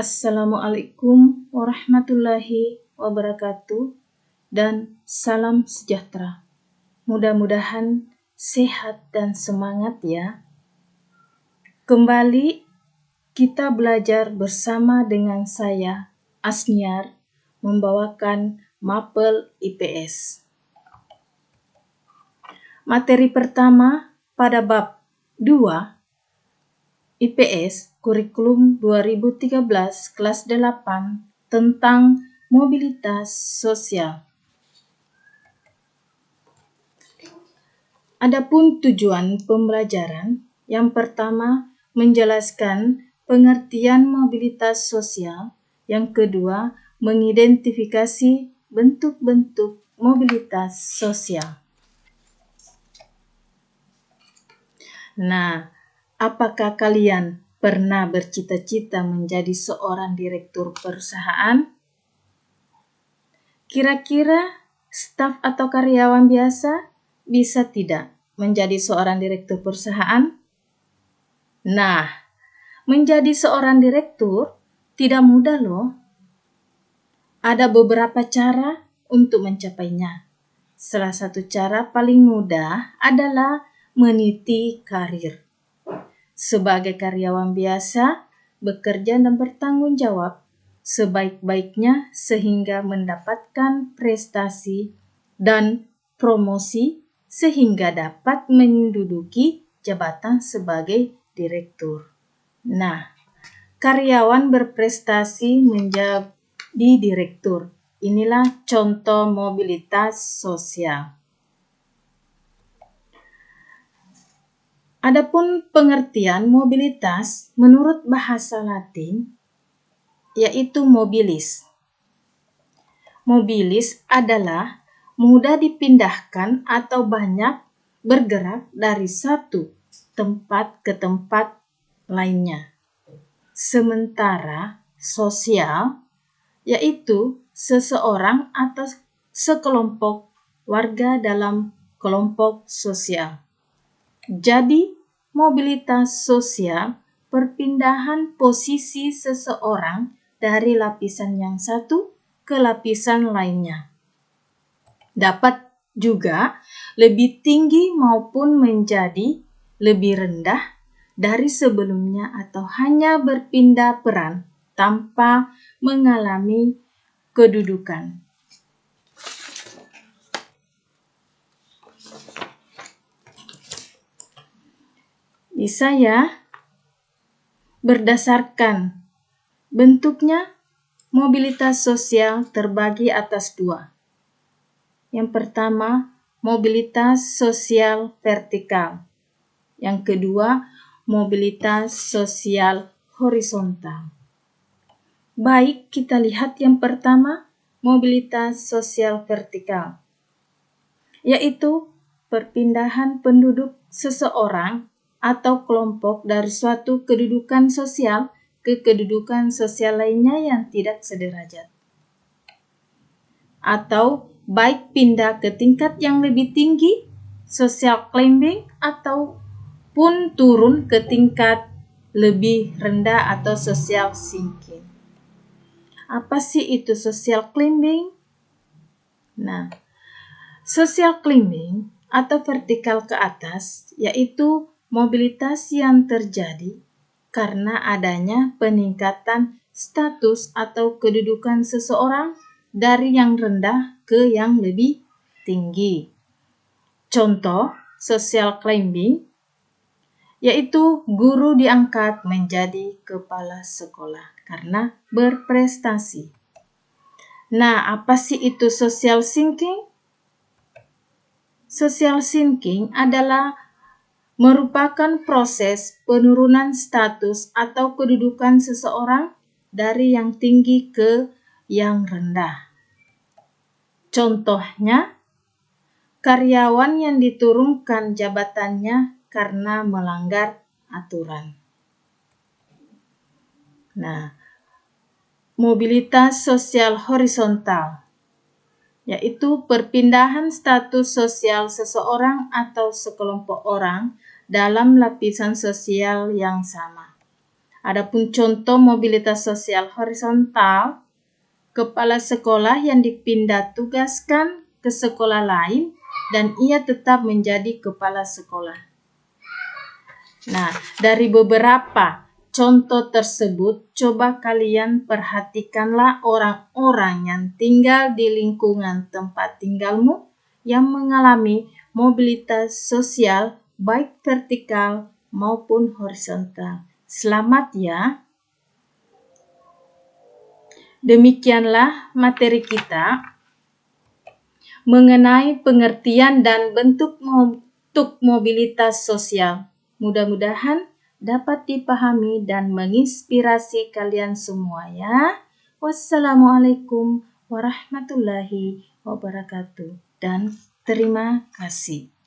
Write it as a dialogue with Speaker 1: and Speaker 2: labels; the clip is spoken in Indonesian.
Speaker 1: Assalamualaikum warahmatullahi wabarakatuh dan salam sejahtera. Mudah-mudahan sehat dan semangat ya. Kembali kita belajar bersama dengan saya, Asniar, membawakan Mapel IPS. Materi pertama pada bab 2 IPS Kurikulum 2013 kelas 8 tentang mobilitas sosial. Adapun tujuan pembelajaran, yang pertama menjelaskan pengertian mobilitas sosial, yang kedua mengidentifikasi bentuk-bentuk mobilitas sosial. Nah, apakah kalian pernah bercita-cita menjadi seorang direktur perusahaan? Kira-kira staf atau karyawan biasa bisa tidak menjadi seorang direktur perusahaan? Nah, menjadi seorang direktur tidak mudah loh. Ada beberapa cara untuk mencapainya. Salah satu cara paling mudah adalah meniti karir. Sebagai karyawan biasa, bekerja dan bertanggung jawab sebaik-baiknya sehingga mendapatkan prestasi dan promosi sehingga dapat menduduki jabatan sebagai direktur. Nah, karyawan berprestasi menjadi direktur. Inilah contoh mobilitas sosial. Adapun pengertian mobilitas menurut bahasa Latin yaitu mobilis. Mobilis adalah mudah dipindahkan atau banyak bergerak dari satu tempat ke tempat lainnya. Sementara sosial yaitu seseorang atau sekelompok warga dalam kelompok sosial. Jadi, mobilitas sosial perpindahan posisi seseorang dari lapisan yang satu ke lapisan lainnya. Dapat juga lebih tinggi maupun menjadi lebih rendah dari sebelumnya atau hanya berpindah peran tanpa mengalami kedudukan. Bisa ya? Berdasarkan bentuknya, mobilitas sosial terbagi atas dua. Yang pertama, mobilitas sosial vertikal. Yang kedua, mobilitas sosial horizontal. Baik, kita lihat yang pertama, mobilitas sosial vertikal, yaitu perpindahan penduduk seseorang atau kelompok dari suatu kedudukan sosial ke kedudukan sosial lainnya yang tidak sederajat. Atau baik pindah ke tingkat yang lebih tinggi, social climbing, ataupun turun ke tingkat lebih rendah atau social sinking. Apa sih itu social climbing? Nah, social climbing atau vertikal ke atas yaitu mobilitas yang terjadi karena adanya peningkatan status atau kedudukan seseorang dari yang rendah ke yang lebih tinggi. Contoh social climbing yaitu guru diangkat menjadi kepala sekolah karena berprestasi. Nah, apa sih itu social sinking? Social sinking adalah merupakan proses penurunan status atau kedudukan seseorang dari yang tinggi ke yang rendah. Contohnya, karyawan yang diturunkan jabatannya karena melanggar aturan. Nah, mobilitas sosial horizontal yaitu perpindahan status sosial seseorang atau sekelompok orang dalam lapisan sosial yang sama. Adapun contoh mobilitas sosial horizontal, kepala sekolah yang dipindah tugaskan ke sekolah lain dan ia tetap menjadi kepala sekolah. Nah, dari beberapa contoh tersebut, coba kalian perhatikanlah orang-orang yang tinggal di lingkungan tempat tinggalmu yang mengalami mobilitas sosial baik vertikal maupun horizontal. Selamat ya. Demikianlah materi kita mengenai pengertian dan bentuk mobilitas sosial. Mudah-mudahan dapat dipahami dan menginspirasi kalian semua ya. Wassalamualaikum warahmatullahi wabarakatuh dan terima kasih.